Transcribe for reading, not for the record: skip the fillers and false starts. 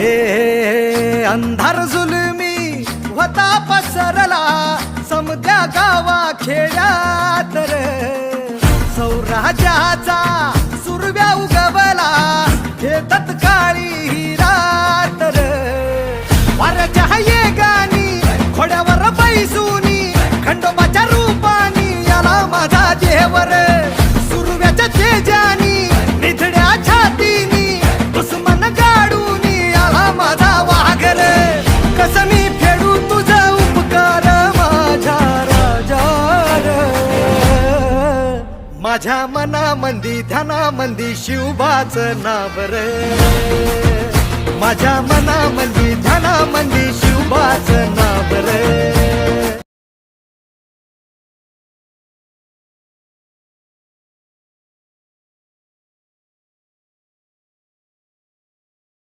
हे अंधार जुलमी होता पसरला समद्या गावा खेड्यात रे, सौराज्याचा सुरव्या उगवला हे तत्काळी हिरात रे. वाऱ्याच्या येगानी घोड्यावर बैसूनी खंडोबाच्या रूपानी याला माझा देवर, सुरव्याच्या तेजानी निधड्या छातीनी दुश्मन गाडूनी याला माझा वाघर. कसं मी फेडू तुझा उपकार माझ्या राजा रे. माझ्या मनामंदी ध्यानामंदी शिवबाचं नाव रे, माझ्या मनामंदी